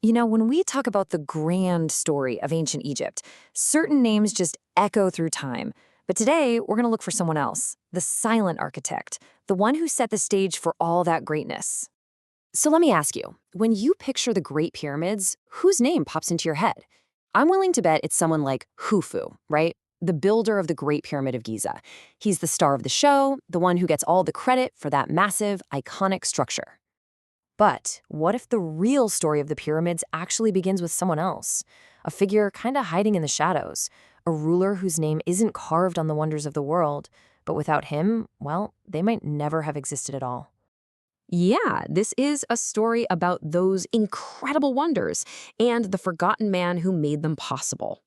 When we talk about the grand story of ancient Egypt, certain names just echo through time. But today, we're going to look for someone else, the silent architect, the one who set the stage for all that greatness. So let me ask you, when you picture the Great Pyramids, whose name pops into your head? I'm willing to bet it's someone like Khufu, right? The builder of the Great Pyramid of Giza. He's the star of the show, the one who gets all the credit for that massive, iconic structure. But what if the real story of the pyramids actually begins with someone else? A figure kind of hiding in the shadows, a ruler whose name isn't carved on the wonders of the world, but without him, well, they might never have existed at all. Yeah, this is a story about those incredible wonders and the forgotten man who made them possible.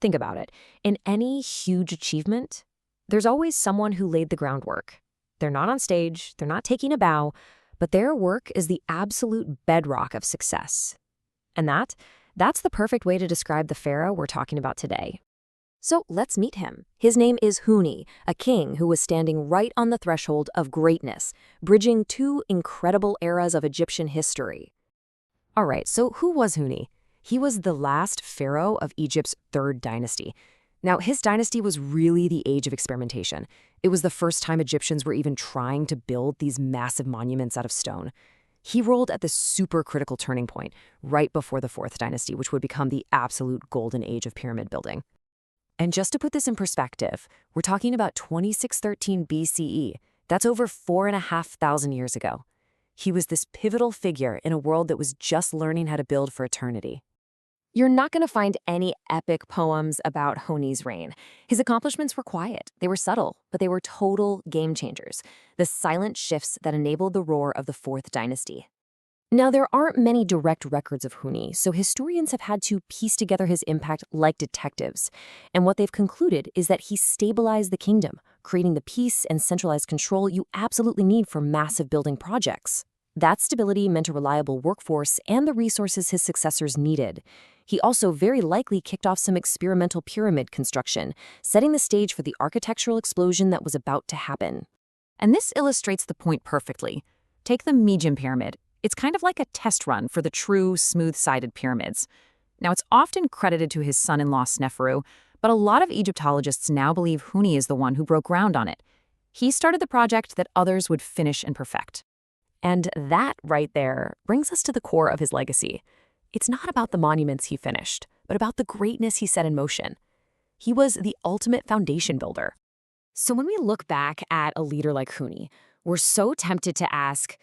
Think about it. In any huge achievement, there's always someone who laid the groundwork. They're not on stage, they're not taking a bow, but their work is the absolute bedrock of success. And that's the perfect way to describe the pharaoh we're talking about today. So let's meet him. His name is Huni, a king who was standing right on the threshold of greatness, bridging two incredible eras of Egyptian history. All right, so who was Huni? He was the last pharaoh of Egypt's third dynasty. Now, his dynasty was really the age of experimentation. It was the first time Egyptians were even trying to build these massive monuments out of stone. He ruled at the super critical turning point, right before the fourth dynasty, which would become the absolute golden age of pyramid building. And just to put this in perspective, we're talking about 2613 BCE. That's over 4,500 years ago. He was this pivotal figure in a world that was just learning how to build for eternity. You're not going to find any epic poems about Honi's reign. His accomplishments were quiet, they were subtle, but they were total game changers, the silent shifts that enabled the roar of the fourth dynasty. Now, there aren't many direct records of Huni, so historians have had to piece together his impact like detectives. And what they've concluded is that he stabilized the kingdom, creating the peace and centralized control you absolutely need for massive building projects. That stability meant a reliable workforce and the resources his successors needed. He also very likely kicked off some experimental pyramid construction, setting the stage for the architectural explosion that was about to happen. And this illustrates the point perfectly. Take the Meidum Pyramid. It's kind of like a test run for the true, smooth-sided pyramids. Now, it's often credited to his son-in-law Sneferu, but a lot of Egyptologists now believe Huni is the one who broke ground on it. He started the project that others would finish and perfect. And that right there brings us to the core of his legacy. It's not about the monuments he finished, but about the greatness he set in motion. He was the ultimate foundation builder. So when we look back at a leader like Huni, we're so tempted to ask,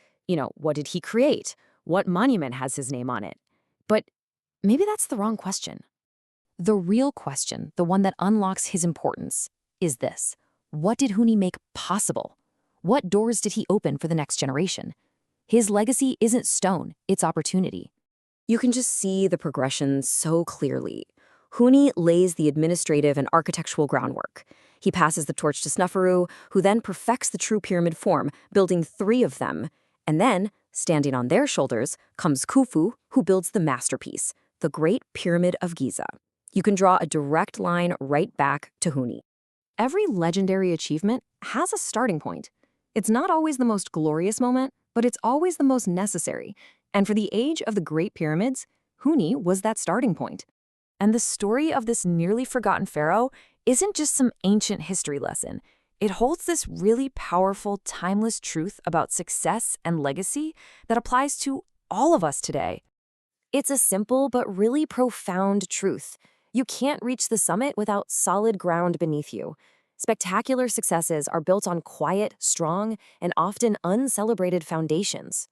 what did he create? What monument has his name on it? But maybe that's the wrong question. The real question, the one that unlocks his importance, is this. What did Huni make possible? What doors did he open for the next generation? His legacy isn't stone, it's opportunity. You can just see the progression so clearly. Huni lays the administrative and architectural groundwork. He passes the torch to Sneferu, who then perfects the true pyramid form, building 3 of them. And then, standing on their shoulders, comes Khufu, who builds the masterpiece, the Great Pyramid of Giza. You can draw a direct line right back to Huni. Every legendary achievement has a starting point. It's not always the most glorious moment, but it's always the most necessary. And for the age of the Great Pyramids, Huni was that starting point. And the story of this nearly forgotten pharaoh isn't just some ancient history lesson. It holds this really powerful, timeless truth about success and legacy that applies to all of us today. It's a simple but really profound truth. You can't reach the summit without solid ground beneath you. Spectacular successes are built on quiet, strong, and often uncelebrated foundations.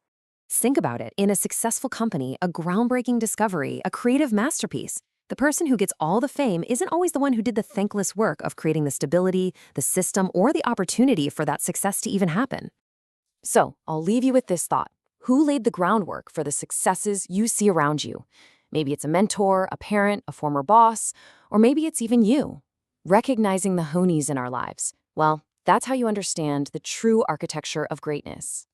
Think about it. In a successful company, a groundbreaking discovery, a creative masterpiece, the person who gets all the fame isn't always the one who did the thankless work of creating the stability, the system, or the opportunity for that success to even happen. So, I'll leave you with this thought. Who laid the groundwork for the successes you see around you? Maybe it's a mentor, a parent, a former boss, or maybe it's even you. Recognizing the Hunis in our lives, well, that's how you understand the true architecture of greatness.